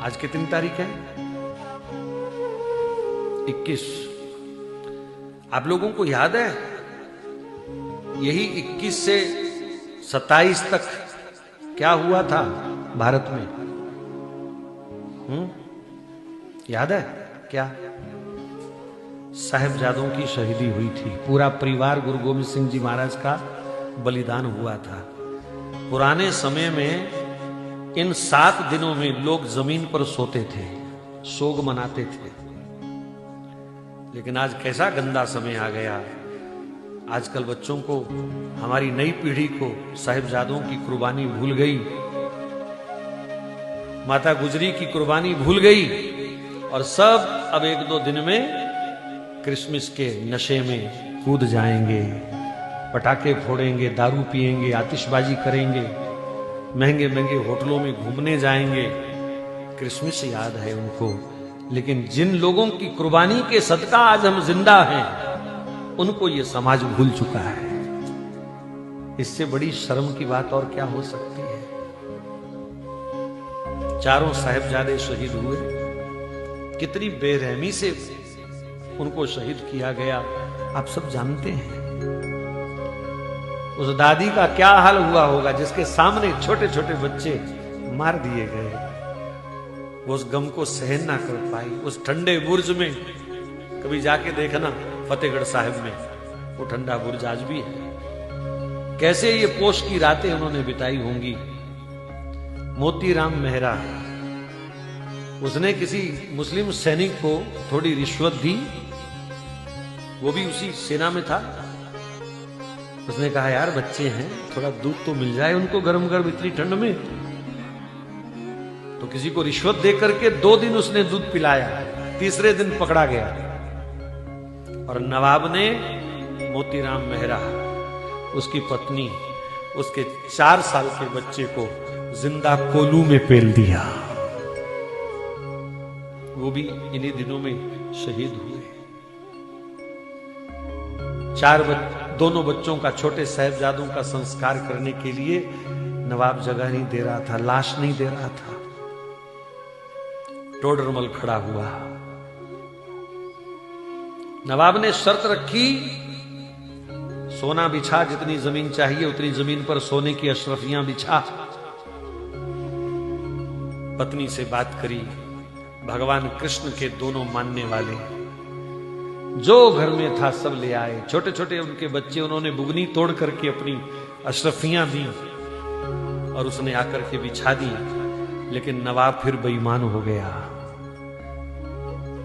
आज कितनी तारीख है? 21। आप लोगों को याद है यही 21 से 27 तक क्या हुआ था भारत में? याद है क्या? साहिबजादों की शहीदी हुई थी। पूरा परिवार गुरु गोविंद सिंह जी महाराज का बलिदान हुआ था। पुराने समय में इन 7 दिनों में लोग जमीन पर सोते थे, शोक मनाते थे। लेकिन आज कैसा गंदा समय आ गया। आजकल बच्चों को, हमारी नई पीढ़ी को साहिबजादों की कुर्बानी भूल गई, माता गुजरी की कुर्बानी भूल गई और सब अब 1-2 दिन में क्रिसमस के नशे में कूद जाएंगे, पटाखे फोड़ेंगे, दारू पिएंगे, आतिशबाजी करेंगे, महंगे महंगे होटलों में घूमने जाएंगे। क्रिसमस याद है उनको, लेकिन जिन लोगों की कुर्बानी के सदका आज हम जिंदा हैं, उनको ये समाज भूल चुका है। इससे बड़ी शर्म की बात और क्या हो सकती है? 4 साहिबजादे शहीद हुए, कितनी बेरहमी से उनको शहीद किया गया आप सब जानते हैं। उस दादी का क्या हाल हुआ होगा जिसके सामने छोटे छोटे बच्चे मार दिए गए। वो उस गम को सहन ना कर पाई। उस ठंडे बुर्ज में कभी जाके देखना, फतेहगढ़ साहिब में वो ठंडा बुर्ज आज भी है। कैसे ये पोष की रातें उन्होंने बिताई होंगी। मोतीराम मेहरा, उसने किसी मुस्लिम सैनिक को थोड़ी रिश्वत दी, वो भी उसी सेना में था। उसने कहा यार बच्चे हैं, थोड़ा दूध तो मिल जाए उनको गरम गरम इतनी ठंड में। तो किसी को रिश्वत दे करके 2 दिन उसने दूध पिलाया, तीसरे दिन पकड़ा गया और नवाब ने मोतीराम मेहरा, उसकी पत्नी, उसके 4 साल के बच्चे को जिंदा कोलू में पेल दिया। वो भी इन्हीं दिनों में शहीद हुए। दोनों बच्चों का, छोटे साहिबजादों का संस्कार करने के लिए नवाब जगह नहीं दे रहा था, लाश नहीं दे रहा था। टोडरमल खड़ा हुआ। नवाब ने शर्त रखी, सोना बिछा, जितनी जमीन चाहिए उतनी जमीन पर सोने की अशरफियां बिछा। पत्नी से बात करी, भगवान कृष्ण के दोनों मानने वाले जो घर में था सब ले आए। छोटे छोटे उनके बच्चे, उन्होंने बुगनी तोड़ करके अपनी अशरफियां दी और उसने आकर के बिछा दी। लेकिन नवाब फिर बेईमान हो गया।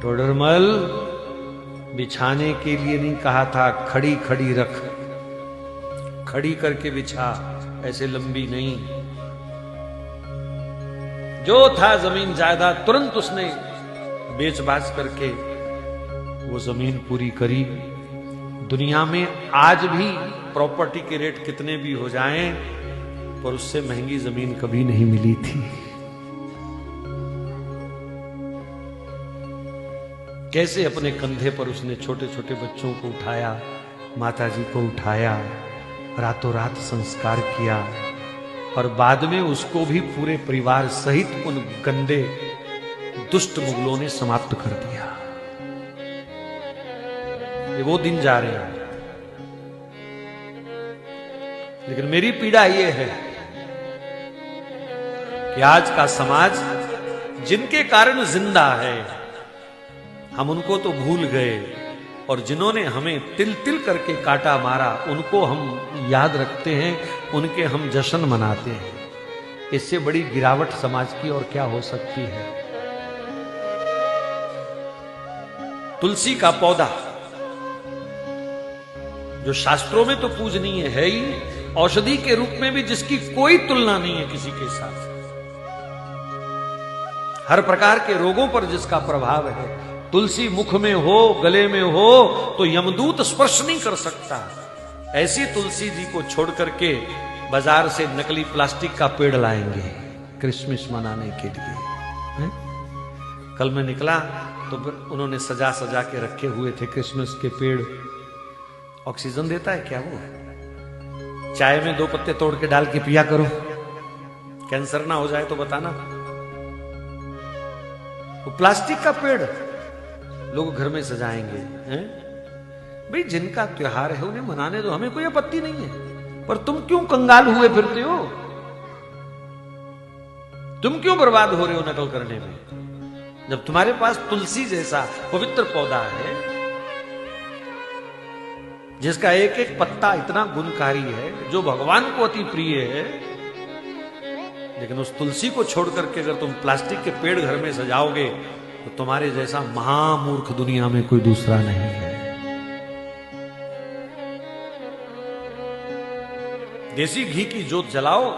टोडरमल, बिछाने के लिए नहीं कहा था, खड़ी खड़ी रख, खड़ी करके बिछा, ऐसे लंबी नहीं। जो था जमीन जायदाद तुरंत उसने बेच बाच करके वो जमीन पूरी करी। दुनिया में आज भी प्रॉपर्टी के रेट कितने भी हो जाएं, पर उससे महंगी जमीन कभी नहीं मिली थी। कैसे अपने कंधे पर उसने छोटे छोटे बच्चों को उठाया, माताजी को उठाया, रातों रात संस्कार किया और बाद में उसको भी पूरे परिवार सहित उन गंदे दुष्ट मुगलों ने समाप्त कर दिया। ये वो दिन जा रहे हैं। लेकिन मेरी पीड़ा ये है कि आज का समाज जिनके कारण जिंदा है, हम उनको तो भूल गए, और जिन्होंने हमें तिल तिल करके काटा मारा उनको हम याद रखते हैं, उनके हम जश्न मनाते हैं। इससे बड़ी गिरावट समाज की और क्या हो सकती है। तुलसी का पौधा जो शास्त्रों में तो पूजनीय है ही, औषधि के रूप में भी जिसकी कोई तुलना नहीं है किसी के साथ, हर प्रकार के रोगों पर जिसका प्रभाव है। तुलसी मुख में हो, गले में हो तो यमदूत स्पर्श नहीं कर सकता। ऐसी तुलसी जी को छोड़ करके बाजार से नकली प्लास्टिक का पेड़ लाएंगे क्रिसमस मनाने के लिए। है? कल मैं निकला तो उन्होंने सजा सजा के रखे हुए थे क्रिसमस के पेड़। ऑक्सीजन देता है क्या वो? चाय में 2 पत्ते तोड़ के डाल के पिया करो, कैंसर ना हो जाए तो बताना। वो प्लास्टिक का पेड़ लोग घर में सजाएंगे हैं? भाई जिनका त्योहार है उन्हें मनाने दो, हमें कोई आपत्ति नहीं है। पर तुम क्यों कंगाल हुए फिरते हो? तुम क्यों बर्बाद हो रहे हो नकल करने में? जब तुम्हारे पास तुलसी जैसा पवित्र पौधा है जिसका एक एक पत्ता इतना गुणकारी है, जो भगवान को अति प्रिय है, लेकिन उस तुलसी को छोड़ करके अगर तुम प्लास्टिक के पेड़ घर में सजाओगे तो तुम्हारे जैसा महामूर्ख दुनिया में कोई दूसरा नहीं है। देसी घी की जोत जलाओ,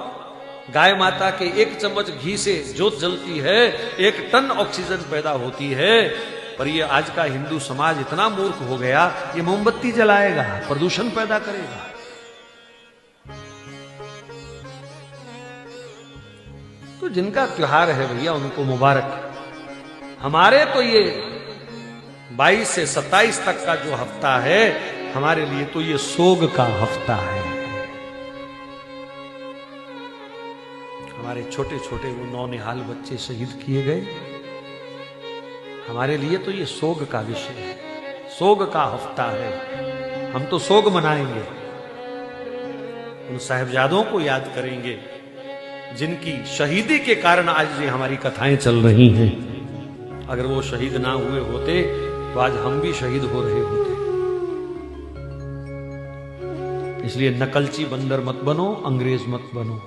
गाय माता के 1 चम्मच घी से जोत जलती है, 1 टन ऑक्सीजन पैदा होती है। पर ये आज का हिंदू समाज इतना मूर्ख हो गया, ये मोमबत्ती जलाएगा, प्रदूषण पैदा करेगा। तो जिनका त्योहार है भैया उनको मुबारक। हमारे तो ये 22 से 27 तक का जो हफ्ता है, हमारे लिए तो ये सोग का हफ्ता है। हमारे छोटे छोटे वो नौनिहाल बच्चे शहीद किए गए, हमारे लिए तो ये सोग का विषय है, सोग का हफ्ता है। हम तो सोग मनाएंगे, उन साहिबजादों को याद करेंगे जिनकी शहीदी के कारण आज ये हमारी कथाएं चल रही हैं। अगर वो शहीद ना हुए होते तो आज हम भी शहीद हो रहे होते। इसलिए नकलची बंदर मत बनो, अंग्रेज मत बनो।